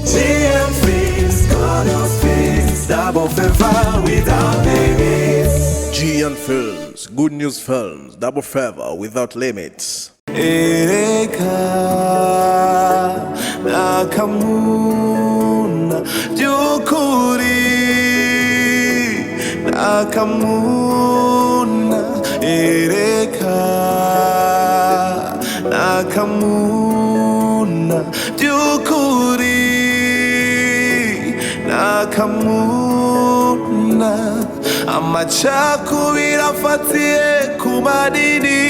GM Films, God Films, double favor without limits. GM Films, good news films, double favor without limits. AKAMUNA Jukuri AKAMUNA AKAMUNA Jukuri AKAMUNA amacakubiri afatiye ku madini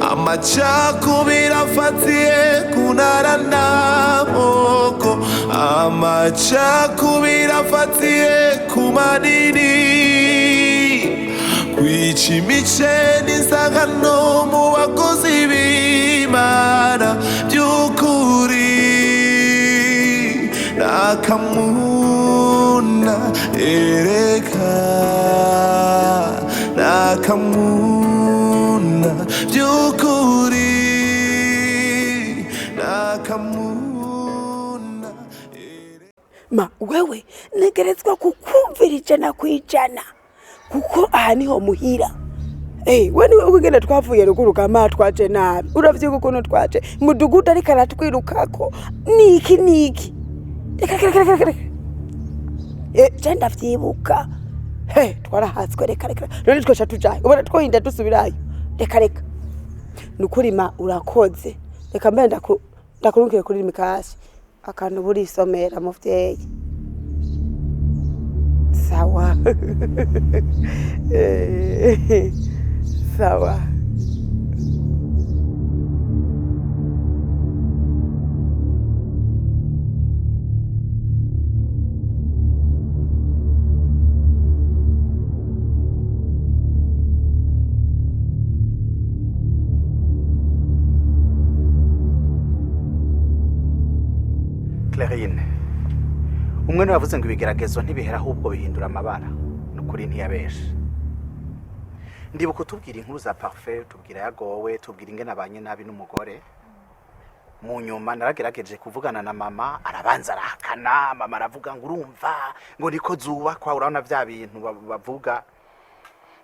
amacakubiri afatiye ku ntara n'amoko amacakubiri afatiye ku madini kwica imice n'isangano mu bakozi b'Imana by'ukuri AKAMUNA AKAMUNA by'ukuri AKAMUNA. Ma wewe negerezwa kukumvira ijana kwijana kuko aha niho muhira. We niwe ugenda twavuye ruguru kama twaje nabi uravyiga ukuntu twaje mudugudu ariko aratwirukako niki je ndavyibuka twarahatswe reka none twesha tujaye ubona twohinda dusubirayo reka nukuri ma urakoze reka mbe ndakurungiye kuri mikasi akantu buri isomera muvyeyi sawa sawa. Clarine, umwe yavuze ngo ibigeragezo ntibihera ahubwo bihindura amabara nukuri ntiyabeshe. Ndibuka utubwira inkuru za parfait, tubwira yagowe, tubwira ingene abanye nabi n'umugore. Mu nyuma naragerageje kuvugana na mama, arabanza arahakana, mama aravuga ngo urumva ngo niko zuba kwa urabona vya bintu bavuga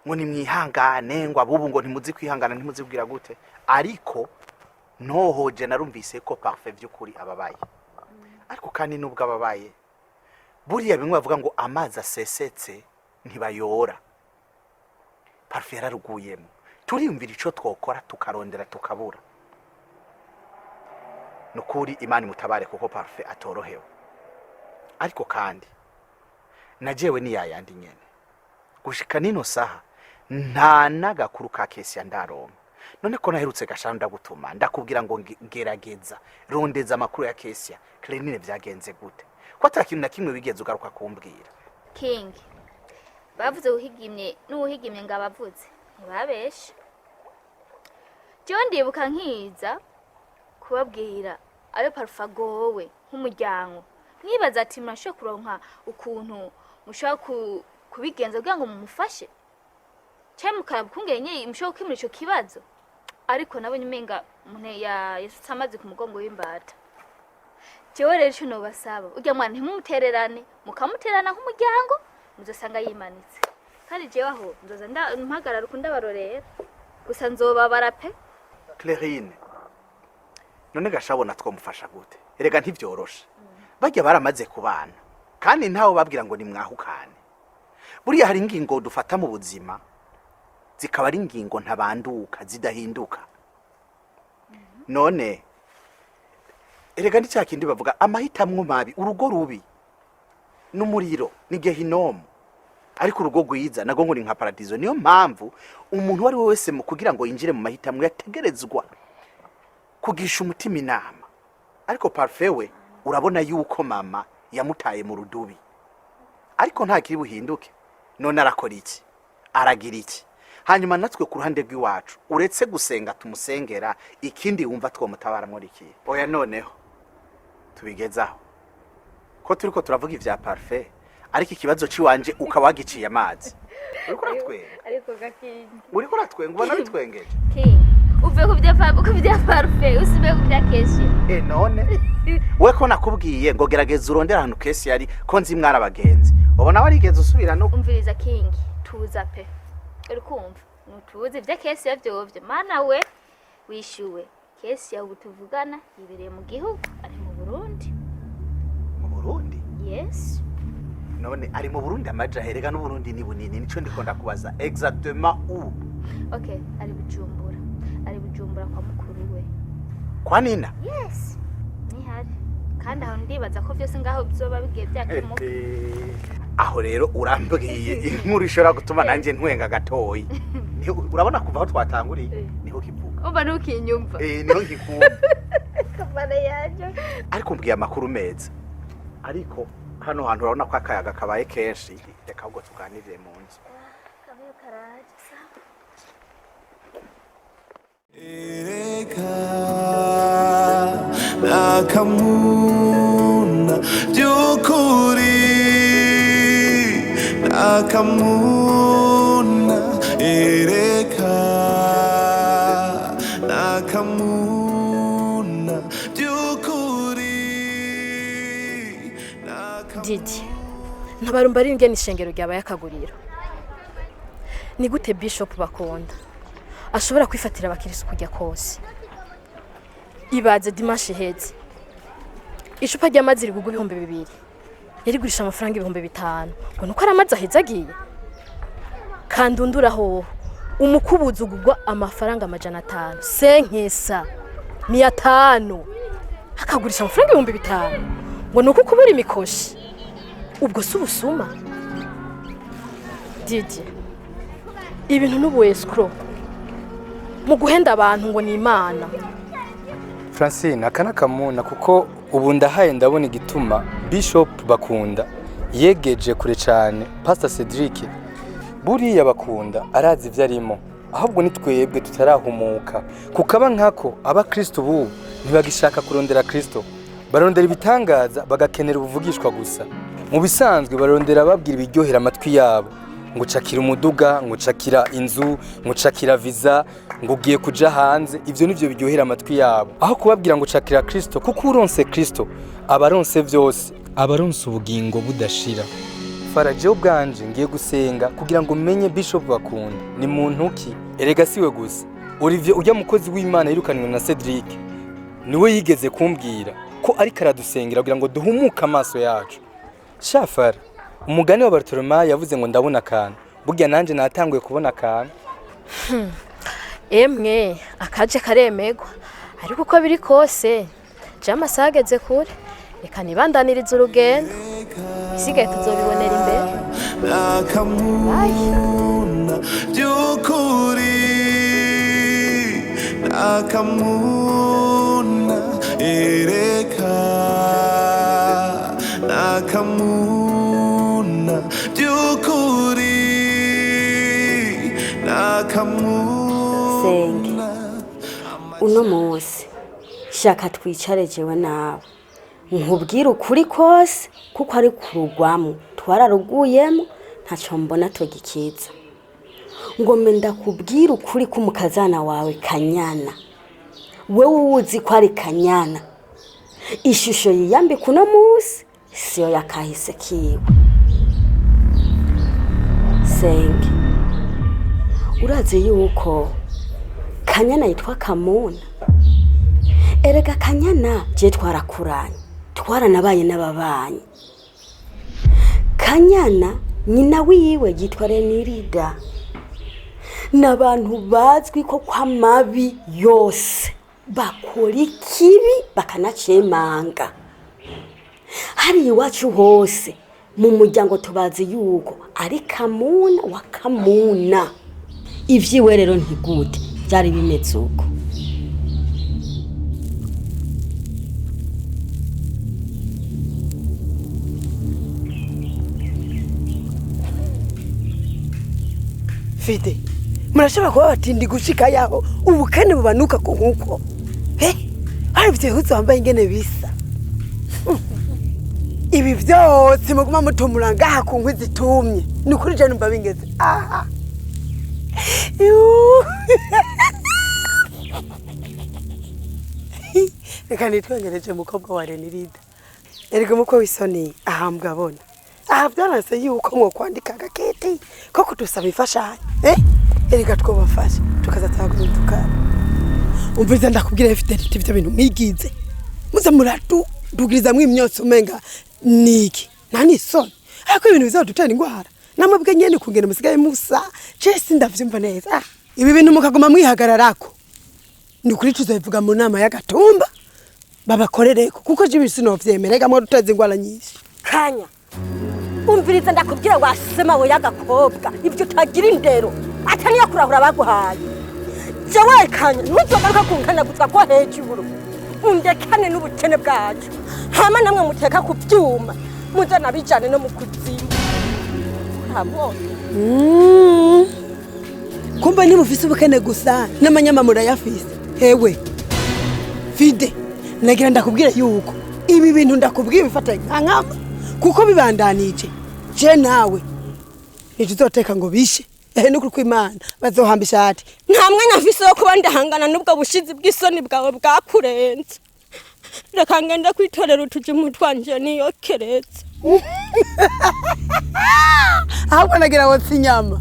ngo ni mwihangane ngo abubu ngo ntimuzi kwihangana ntimuzi kubwira gute, ariko nohoje narumvise ko parfait by'ukuri ababaye. Ariko kandi nubwo ababaye buriya bimwe bavuga ngo amazi asesetse ntibayora. Parfait yararuguyemo, turiyumvira ico twokora tukarondera tukabura. Nukuri Imana mutabare kuko parfait atorohewe. Ariko kandi najewe ni yayandi nyene gushika nino saha nta nagakuru ka kesi ya ndaronka. None ko naherutse gashanda gutuma ndakubwira ngo ngerageza rondeza amakuru ya kesi ya Clarine vyagenze gute ko atakintu na kimwe bigeze ugaruka kumbwira. King bavuze uhigimye n'uhigimye ngabavuze ntibabeshe. Cyo ndibuka nkiza kubabwira abe parfagowe nk'umuryango mwibaza ati murasho kuronka ukuntu mushaka kubigenza kugira ngo mumufashe cyo mukarabukungeye mushaka kwimura ico kibazo, ariko nabonye umenga umuntu yasutse amazi ku mugongo w'imbata. Jewe rero cyo nobasaba ujya mwana ntimumutererane mukamuterana nk'umuryango muzosanga yimanitse, kandi jewe aho nzoza mpagarara ukunda barorera gusa nzobabara pe. Clarine, none gashabona twomufasha gute? Erega ntivyorosha. Bajya baramaze kubana kandi ntawo babwira ngo ni mwahukane. Buriya hari ingingo dufata mu buzima zikaba ari ingingo ntabanduka zidahinduka. None erega ndicyakindi bavuga amahitamwe mabi urugo rubi n'umuriro ni gehinomu, ariko urugo gwiza nago ngo ni nka paradizo. Niyo mpamvu umuntu wari wese mu kugira ngo yinjire mu mahitamwe yategerezwa kugisha umutima inama. Ariko parfait we urabona yuko mama yamutaye mu rudubi, ariko nta kiri buhinduke. None arakora iki? Aragira iki? Hanyuma natwe ku ruhande rw'iwacu uretse gusenga tumusengera, ikindi wumva twomutabara muri iki. Oya noneho tubigezaho ko turiko turavuga ivya parfait, ariko ikibazo ciwanje ukawagiciye amazi. Uriko ratwenga? Ariko gakingi. Uriko ratwenga ubona bitwengeje? Uve ku bya parfait usibe ku bya kesi none we ko nakubwiye ngo gerageza urondera ahantu kesi yari ko nzi mwara abagenzi ubona warigeze usubira no umviriza king tuza pe uri kumva nutuzi ivyo kesi yavyovye mana we wishyuwe kesi yawe tuvugana ibereye mu gihugu ari mu Burundi. Mu Burundi? Yes. None ari mu Burundi amaja herega no Burundi ni bunini nico ndikonda kubaza exactement où? Okay, ari Bujumbura. Ari Bujumbura kwa mukuru we. Kwa Nina? Yes. Ni hari. Kandi aho ndibaza ko byose ngaho bizoba bigiye byakemuka. Aho rero urambwiye inkuru ishora gutuma nanje ntwenga gatoyi. Urabona kuva aho twatanguriye niho kivuga. Umva nukinyumva. Niho ngikumva. Kabana yaje. Ariko mbwiye amakuru meza. Ariko hano hantu urabona ko akayaga kabaye kenshi reka ahubwo tuganirire mu nzu. Kabaye karaje sa. Ereka akamuna byukuri akamuna ereka akamuna byukuri Didi ntabarumba ari ingene ishengero ryabaye akaguriro. Ni gute bishop bakunda ashobora kwifatira abakirisu kujya kose. Ibaze dimanche heze icupa ry'amazi rigugu 200 yarigurisha amafaranga 500 ngo nuko aramazi ahezagiye kandi unduraho umukubuzi ugugwa amafaranga 500 senkesa 500 akagurisha amafaranga 500 ngo nuko kubura imikoshi ubwo subusuma. Didi ibintu n'ubu escrow mu guhenda abantu ngo ni Imana. Francine akana kamuna kuko ubu ndahaye ndabona igituma Bishop bakunda yegeje kure cyane Pastor Cedric buriya bakunda arazi ivyo arimo ahubwo nitwebwe tutarahumuka kukaba nkako aba Kristo bu ntibagishaka kurondera Kristo barondera ibitangaza bagakenera ubuvugishwa gusa mu bisanzwe barondera babwira ibiryohera amatwi yabo ngo cakira umuduga ngo cakira inzu ngo cakira visa ngo ugiye kuja hanze ivyo nivyo biryohera amatwi yabo aho kubabwira ngo cakira Kristo kuko uronse Kristo abaronse vyose abaronse ubugingo budashira. Faraje ubwanje ngiye gusenga kugira ngo menye Bishop bakunda ni muntu ki erega siwe gusa Olivier ujya mukozi w'Imana yirukanwe na Cedric niwe yigeze kumbwira ko ari karadusengera kugira ngo duhumuke amaso yacu. Shafara umugani wa Bartoloma yavuze ngo ndabona akantu burya nanje natanguye kubona akantu. Emwe akaje karemegwa ariko uko biri kose jama sageze kure reka nibandaniriza urugendo isigaye tuzobibonera imbere. akamuna byukuri akamuna ereka akamuna byukuri Senge uno munsi shaka twicare jewe nawe nkubwira ukuri kose kuko ari kurugwamo twararuguyemo ntaco mbona togikiza ngo menda kubwira ukuri kumukazana wawe Kanyana wewe uzi ko ari Kanyana ishusho yiyambi kuno munsi siyo yakahise kiwe. Senge urazi yuko Kanyana yitwa Kamuna erega Kanyana je twarakuranye twaranabaye n'ababanyi. Kanyana nyina wiwe yitwa Renirida n'abantu bazwi ko kwa mabi yose bakora ikibi bakanacemanga hari iwacu hose mu muryango tubazi yuko ari Kamuna wa Kamuna. Ivyiwe rero ntigute byari bimeze uko. Fide murashobora kuba batindi gushika yaho ubukene bubanuka ko nkuko hari byihuze wambaye ingene bisa ibi byose muguma mutumura ngaha ku nkwi zitumye ni kuri je numva bingeze aha reka nitwengereje mukobwa wa Renirida erega muko wisoni ahambwa abona aha byanase yuko mwo kwandika gakete ko kutusaba ifashanyo erega twobafasha tukazatagurukana umviza ndakubwira fidelity bita bintu mwigize muze muratu dugiriza mwimyotso umenga niki nani soni ariko ibintu bizadutera ingwara namwe nyene kungena musigaye musa Jesse ndavyumva neza ibi bintu mukagoma mwihagararako ni kuri tuzavuga mu nama y'agatumba babakorereko kuko je bisinovyemera mwo duteze ingwara nyinshi kanya umviriza ndakubwira wasema we y'agakobwa ibyo utagira indero ataniyo kurahura baguhaye jewe kanya nuzogaruka kunkana gutwa ko hejuru undekane n'ubukene bwacu hama namwe muteka ku byuma muzana bijane no mu kuzimu habo kumba ni mufise ubukene gusa n'amanyamamura yafise hewe fide nagira ndakubwira yuko ibi bintu ndakubwira bifata nkama kuko bibandanije je nawe nituzoteka ngo bishe no kuri Imana bazohambisha ati nta mwanya afise yo kuba ndahangana n'ubwo bushizi bw'isoni bwawe bwakurenze reka ngenda kwitorera utuje mutwanje niyo keretse ahubwo nagira wotsi inyama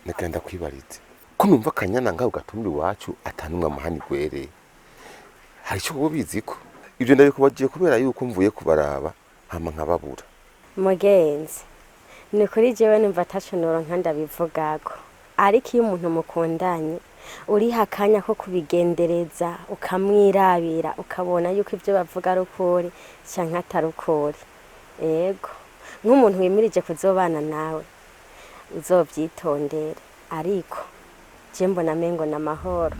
Nagenda kwibarize ko numva kanyana ngaho gatumira iwacu atanumwe amahani gwere hari cyo ubizi ko ibyo ndabikubagiye kubera yuko mvuye kubaraba hama nkababura mugenzi ni kuri jewe numva tashonoro nkanda bivugako ariko iyo umuntu mukundanye uri hakanya ko kubigendereza ukamwirabira ukabona yuko ibyo bavuga ari ukuri canke atari ukuri ego nk'umuntu wimirije kuzobana nawe uzovyitondera ariko je mbona mengo na mahoro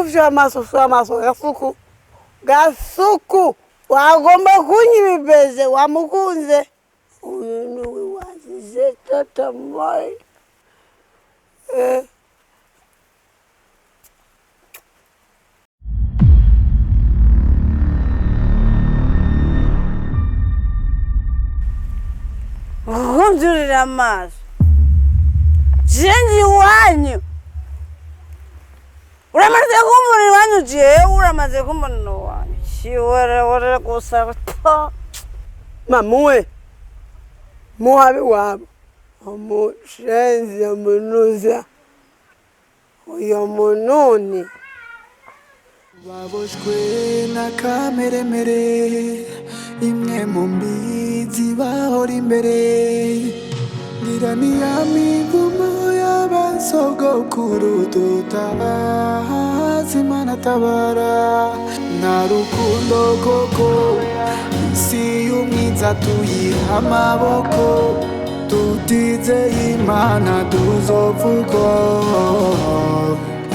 kuvyo amaso gasuku wagomba kunyibibeze wamukunze uyu niwe wazize tata mai Ngumzurira amaso jenji wanyu uramaze kumbona iwanyu jewe uramaze kumbona wanyu shiwara gusa mamuwe muhabi wabo umushenzi yamunuza uyo mununi baboshwe n'akameremere imwe mu mbizi bahora imbere ngira niyamivumo y'abasogokuru tutabazi Imana tabara nta rukundo koko isi y'umwiza tuyiha amaboko tutizeye Imana tuzovugwa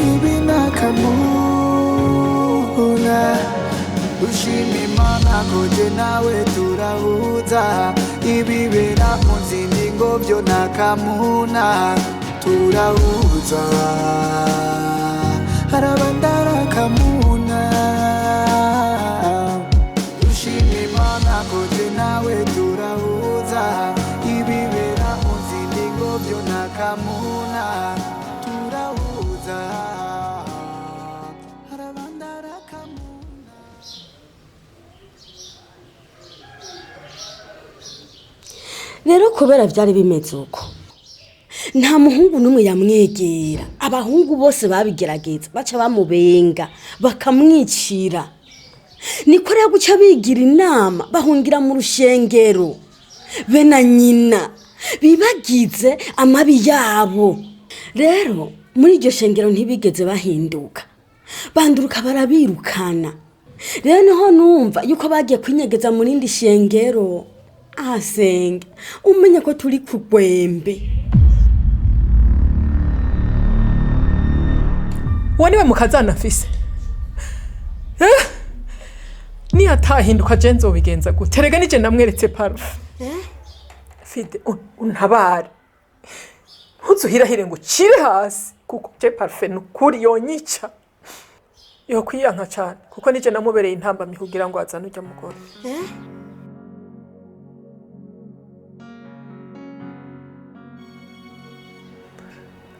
ibi n'akamuna dushima Imana ko je nawe turahuza ibibera mu zindi ngo byo n'akamuna turahuza harabandara kamuna dushima Imana ko je nawe turahuza ibibera mu zindi ngo byo n'akamuna turahuza harabandara kamuna. Rero kubera byari bimeze uko nta muhungu n'umwe yamwegera abahungu bose babigerageza baca bamubenga bakamwicira niko rero guca bigira inama bahungira mu rushengero be na nyina bibagize amabi yabo rero muri iryo shengero ntibigeze bahinduka banduruka barabirukana rero niho numva yuko bagiye kwinyegeza mu rindi shengero asenga umenye ko turi ku gwembe. Waniwe mukazana mfise ni atahinduka je nzobigenza gute rega nije namweretse parufe fide untabare ntuzuhirahire ngo cire hasi kuko je parufe nukuri yonyica yo kwiyanka cyane kuko nije namubereye intambamye kugira ngo azane ujya mugore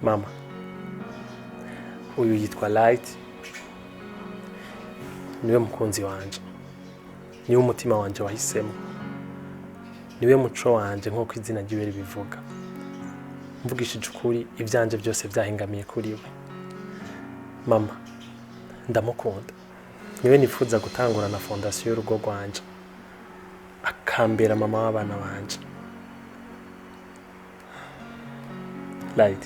mama uyu yitwa Light niwe mukunzi wanje niwe umutima wanje wahisemo niwe muco wanje nk'uko izina ryiwe ribivuga mvugishije ukuri ivyanje byose byahingamiye kuri we mama ndamukunda niwe nifuza gutangura na fondation y'urugo rwanje akambera mama w'abana banje Light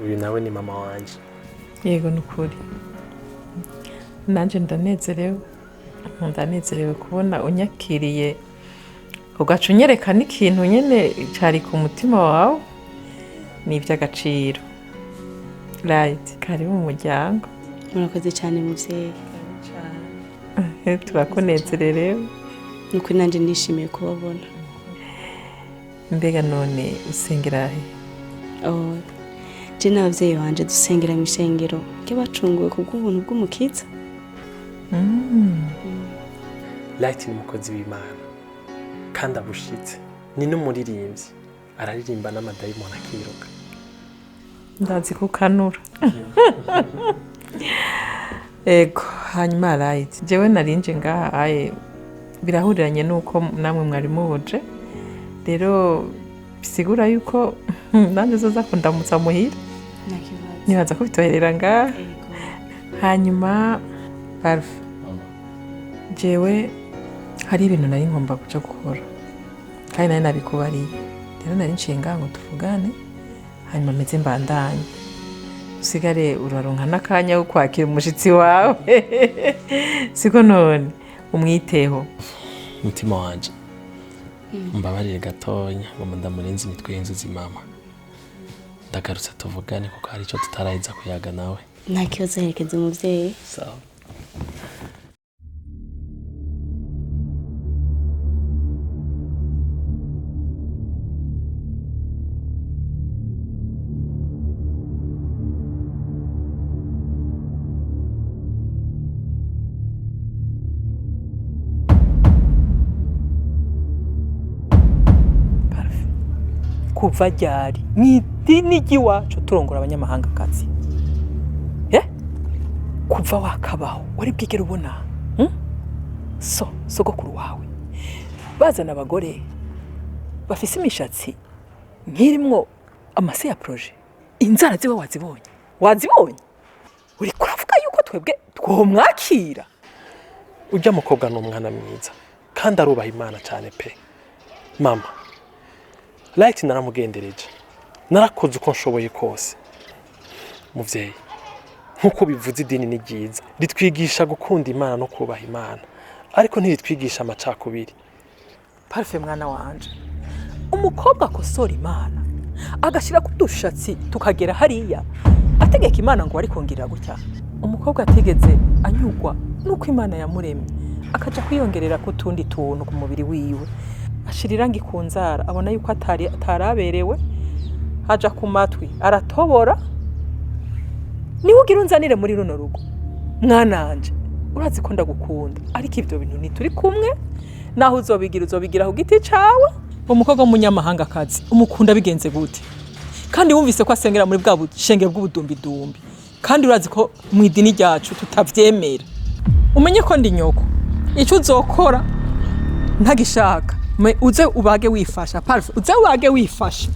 uyu nawe ni mama wanje. Yego nukuri nanje ndanezerewe kubona unyakiriye ugaca unyerekana ikintu nyene cari ku mutima wawe ni iby'agaciro. Light karibu mu muryango. Murakoze cyane muvyeyi. Turakunezererewe nuko nanje nishimiye kubabona. Mbega none usengera he? Je n'abavyeyi banje dusengera mu ishengero ry'abacunguwe ku bw'ubuntu bw'umukiza. Light ni umukozi w'Imana kandi abushitse ni n'umuririmbyi araririmba n'amadayimoni akiruka. Ndazi kukanura. Ego hanyuma Light jewe narinje ngaha aye birahuriranye nuko namwe mwari mubuje rero bisigura yuko nanje zoza kundamutsa muhira nibaza ko bitoherera ngaha hanyuma Parf jewe hari ibintu nari ngomba kuja gukora kandi nari nabikubariye rero nari nshinga ngo tuvugane hanyuma meze mbandanye usigare uraronka n'akanya ko kwakira umushitsi wawe siko none umwiteho mutima wanje mbabarire gatonya ngo ndamurenze imitwe y'inzuzi mama ndagarutse tuvugane kuko hari icyo tutarahiza kuyaga nawe. Nta kibazo herekeza umuvyeyi. Sawa. Kuva ryari mwidini giwacu turongora abanyamahanga kazi kuva wakabaho wari bwigera ubona sogokuru wawe bazana abagore bafise imishatsi nkirimwo amase ya projet inzara ziwe wazibonye uri kuravuga yuko twebwe twomwakira. Ujya mukobwa n'umwana mwiza kandi arubaha Imana cyane pe. Mama, Light naramugendereje. Narakoze uko nshoboye kose. Muvyeyi, nkuko bivuze idini ni ryiza. Ritwigisha gukunda Imana no kubaha Imana. Ariko ntiritwigisha amacakubiri. Parfait mwana wanje. Umukobwa akosora Imana agashira kudushatsi tukagera hariya ategeka Imana ngo ari kongera gutya. Umukobwa ategeze anyugwa nuko Imana yamuremye akaja kwiyongerera ku tundi tuntu ku mubiri wiwe. Ashirira ngikunzara abona yuko ataraberewe haja ku matwi aratobora. Niwe ugira unzanire muri runo rugo mwananje urazi ko ndagukunda ariko ivyo bintu ntituri kumwe naho uzobigira ku giti cawe. Umukobwa w'umunyamahanga kazi umukunda bigenze gute kandi wumvise ko asengera muri bwa bushengero bw'ubudumbidumbi kandi urazi ko mu idini ryacu tutavyemera. Umenye ko ndi nyoko ico uzokora ntagishaka uze ubage wifasha. Parfait uze ubage wifasha.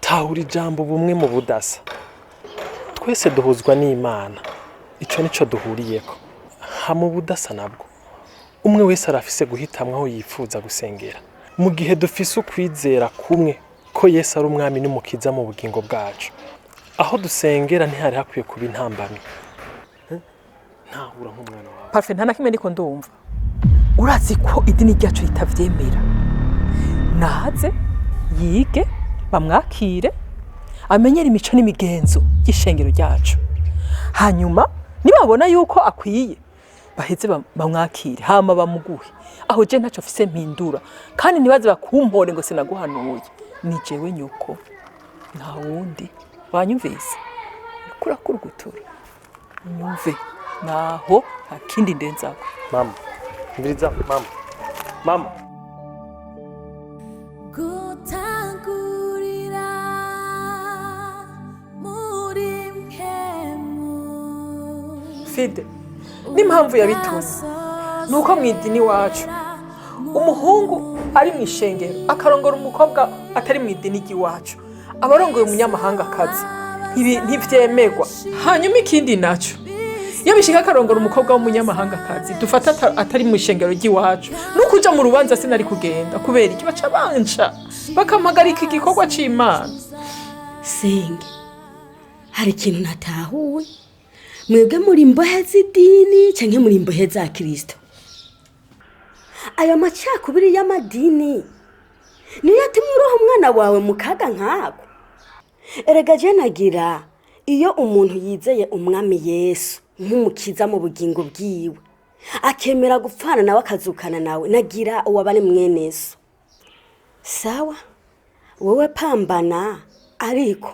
Tahura ijambo bumwe mu budasa. Twese duhuzwa n'Imana. Ico nico duhuriyeko. Ha mu budasa nabwo. Umwe wese arafise guhitamwa aho yifuza gusengera. Mu gihe dufise ukwizera kumwe ko Yesu ari umwami n'umukiza mu bugingo bwacu. Aho dusengera ntihari hakwiye kuba intambamyi. Ntahura nk'umwana wawe. Parfait nta nakimwe ndiko ndumva. Urazi ko idini ryacu ritavyemera. Naze yige bamwakire amenyera imico n'imigenzo y'ishengero ryacu. Hanyuma nibabona yuko akwiye baheze bamwakire hama bamuguhe. Aho je ntaco afise mpindura kandi nibaze bakumpore ngo sinaguhanuye. Ni jewe nyuko nta wundi. Wanyumvise kurakurugutura nyumve naho akindi ndenzako. Mama mbiriza mama gutangurira muri mpemu. Fide n'impamvu yabitumye nuko mu idini wacu umuhungu ari mu ishengero akarongora umukobwa atari mu idini ry'iwacu abarongoye umunyamahanga kazi ibi ntivyemegwa. Hanyuma ikindi naco yabishika akarongora umukobwa w'umunyamahanga kazi dufata atari mu ishengero ry'iwacu nukuja mu rubanza sinari kugenda kubera iki baca banca bakamagarika igikorwa c'Imana. Senge hari ikintu natahuwe mwebwe muri imbohe z'idini canke muri imbohe za Kristo. Ayo macakubiri y'amadini niyo yatumye uroha umwana wawe mu kaga nkako. Erega je nagira iyo umuntu yizeye umwami Yesu nk'umukiza mu bugingo bwiwe akemera gupfana nawe akazukana nawe nagira uwabane mwene so. Sawa wowe pambana ariko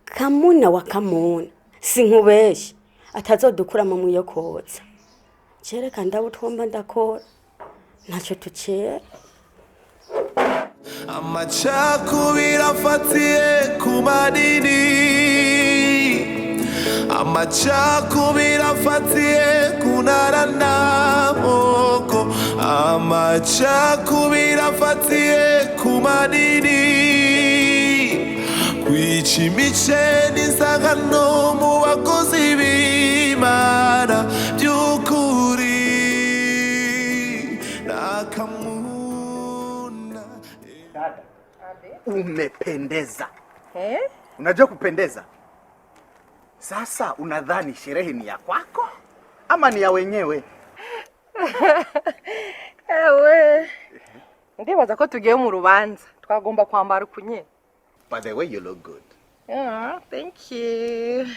kamuna wa kamuna sinkubeshe atazodukura mu muyokotsa. Cereka ndabutwomba ndakora ntacyo tucera. Amacakubiri afatiye ku madini, amacakubiri afatiye ku ntara n'amoko, amacakubiri afatiye ku madini, kwica imice n'isangano mu bakozi b'Imana by'ukuri n'akamuna. Umependeza. Unajua kupendeza? Sasa unadhani sherehe ni ya kwako ama ni ya wenyewe? Ewe. Ndibaza ko tugiye mu rubanza. Twagomba kwambara kunye. By the way, you look good. Yeah, thank you.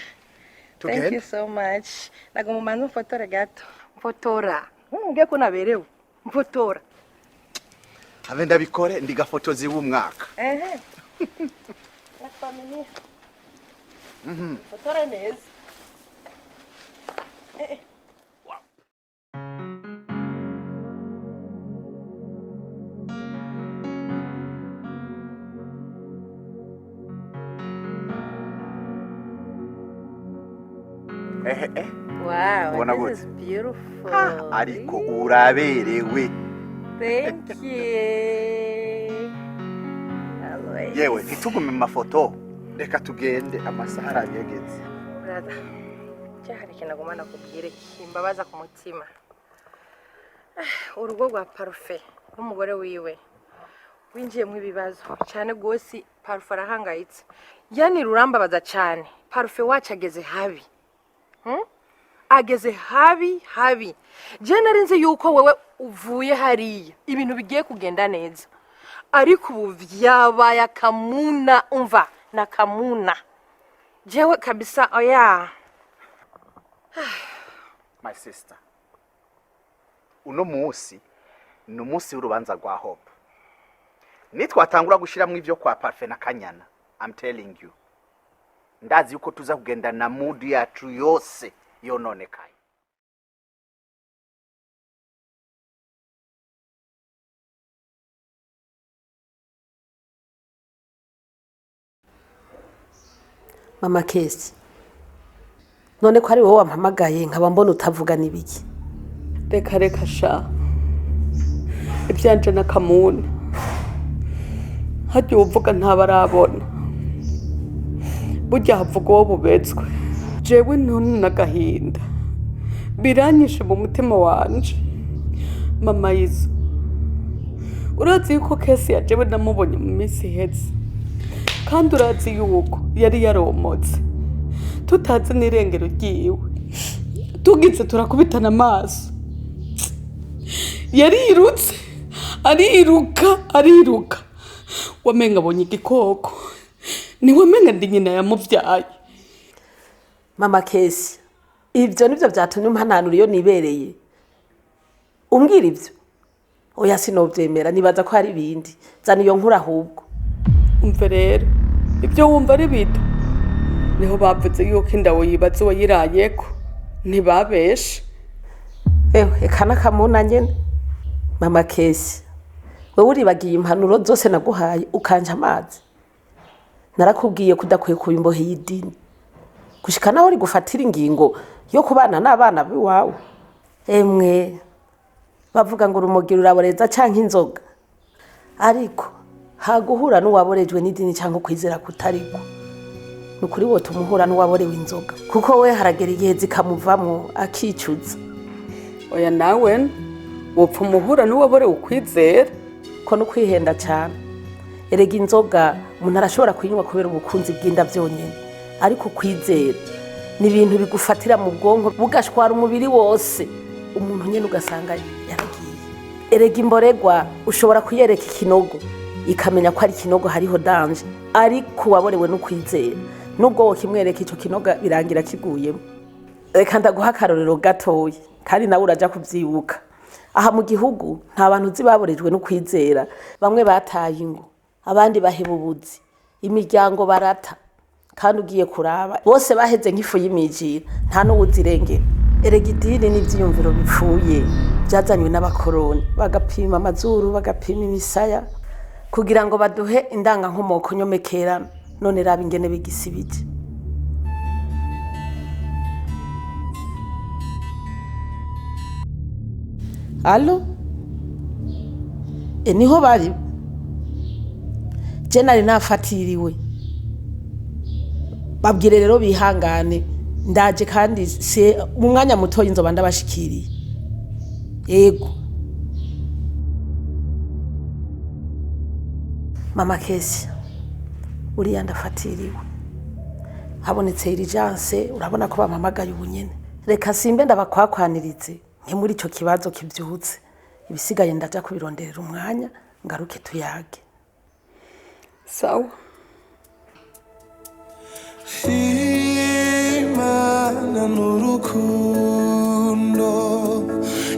Thank you so much. Nagomba manzo fotora gato. Fotora. Ngiye kunaberewe. Fotora. Avenda bikore ndigafotozi w'umwaka. La familia. Fotora neza. Wow, this is beautiful. Ariko uraberewe. Thank you. Yewe ntitugume mu mafoto. Reka tugende amasaha arageze. Brother. hari ikintu agomba nakubwire kimbabaza ku mutima. Urugo rwa parufe n'umugore wiwe winjiye mu ibibazo cyane gose. Parufe arahangayitse, yani rurambabaza cyane. Parufe wacu ageze habi, ageze habi. Je narinze yuko wewe uvuye hariya ibintu bigiye kugenda neza, ariko ubu vyabaye akamuna. Umva na kamuna jewe kabisa. Oya my sister, uno munsi ni umunsi w'urubanza rwa Hope. Nitwatangura gushiramo ivyo kwa Parfait na Kanyana, I'm telling you, ndazi yuko tuza kugenda na mood yacu yose yononekaye. Mama Kesi, none ko ari wowe wampamagaye nkaba mbona utavugana ibiki? Reka sha ibyanje na Kamuna hajya uvuga ntabarabona, burya havuga uwo bubetswe. Jewe none n'agahinda biranyishe mu mutima wanje. Mama Izo, urazi yuko Kesi ya jewe namubonye mu minsi iheze, kandi urazi yuko yari yaromotse tutazi n'irengero ryiwe, tugize turakubitana amaso. Yarirutse ariruka wamenga abonye igikoko, ni wamenga ndi nyina yamuvyaye. Mama Kesi, ivyo nivyo vyatumye umpananura iyo nibereye umbwira ivyo? Oya sinovyemera, nibaza ko hari ibindi. Zana iyo nkuru ahubwo. Umve rero ibyo wumva ari bito, niho bavuze yuko indawo yibaze wayirayeko, ntibabeshe. Eka n'akamuna nyene. Mama Kesi, wewe uribagiye impanuro zose naguhaye ukanja amazi. Narakubwiye kudakwiye kuba imbohe y'idini, gushika naho uri gufatira ingingo yo kubana n'abana biwawe. Emwe bavuga ngo urumogi ruraboreza canke inzoga, ariko haguhura n'uwaborejwe n'idini cyangwa kwizera kutariko. Nukuri wo tumuhura n'uwaborewe inzoga, kuko we haragera igihe zikamuvamo akicuza. Oya nawe wopfa umuhura n'uwaborewe ukwizera, ko no kwihenda cyane. Erega inzoga umuntu arashobora kuyinywa kubera ubukunzi bw'inda byonyene, ariko kwizera ni ibintu bigufatira mu bwonko bugashwara umubiri wose, umuntu nyene ugasanga yaragiye. Erega imboregwa ushobora kuyereka ikinogo ikamenya ko ari kinogo hariho danje, ariko waborewe no kwizera nubwo wo kimwereka ico kinoga birangira kiguyemo. Reka ndaguha akarorero gatoyi kandi nawe uraja kuvyibuka. Aha mu gihugu nta bantu zibaborejwe no kwizera, bamwe bataye ingo, abandi baheba ubuzi, imiryango barata, kandi ugiye kuraba bose baheze nk'ifu y'imijira, nta n'uwuzirengera. Erega idini n'ivyiyumviro bipfuye byazanywe n'abakoroni, bagapima amazuru, bagapima imisaya kugira ngo baduhe indanga nkomoko nyomekerano. None raba ingene bigisibije. Allo? Niho bari? Je nari nafatiriwe. Babwire rero bihangane, ndaje kandi se mu mwanya muto inzoba ndabashikiriye. Yego. Mama Kesi, uriya ndafatiriwe. Habonetse urgence, urabona ko bampamagaye ubunyene. Reka simbe ndabakwakwanirize nke muri ico kibazo kivyutse. Ibisigaye ndaja kubironderera umwanya ngaruke tuyage. Sawa. Imana n'urukundo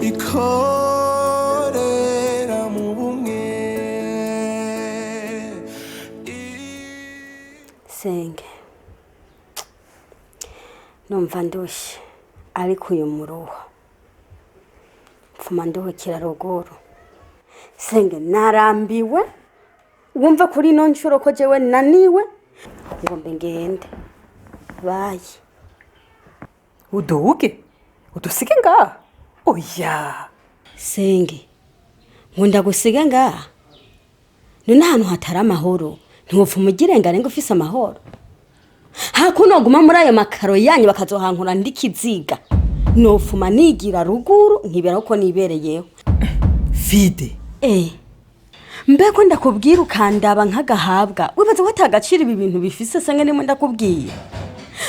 ikorera mu bumwe. Senge, numva ndushye ariko uyu muruho mfuma nduhukira ruguru. Senge, narambiwe wumva kuri ino nshuro ko jewe naniwe ngo mbe ngende. Bayi uduge udusige ngaha. Oya Senge, nkunda gusiga ngaha. None ahantu hatari amahoro ntiwupfa umugirengane ngo ufise amahoro. hakuno guma muri ayo makaro yanyu bakazohankura ndikiziga nofuma nigira ruguru nkibera uko nibereyeho Fide mbeko ndakubwira ukandaba nk'agahabwa wibaza watagacira ibi bintu bifise senge nimwe ndakubwiye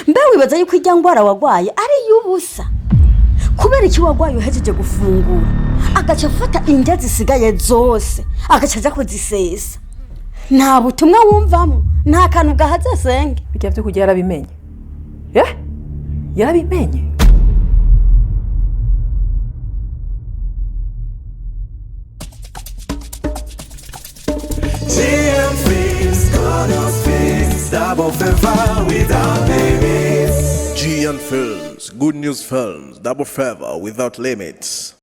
mbe wibaza yuko ijya ngwara wagwaye ari yubusa kubera iki wagwaye uhejeje gufungura agaca afata indya zisigaye zose agaca aja kuzisesa nta butumwa wumvamo nta kantu gahaze senge bijya byo kujya yarabimenye yarabimenye Double favor without limits. G and Films, Good News Films, Double Favor without limits.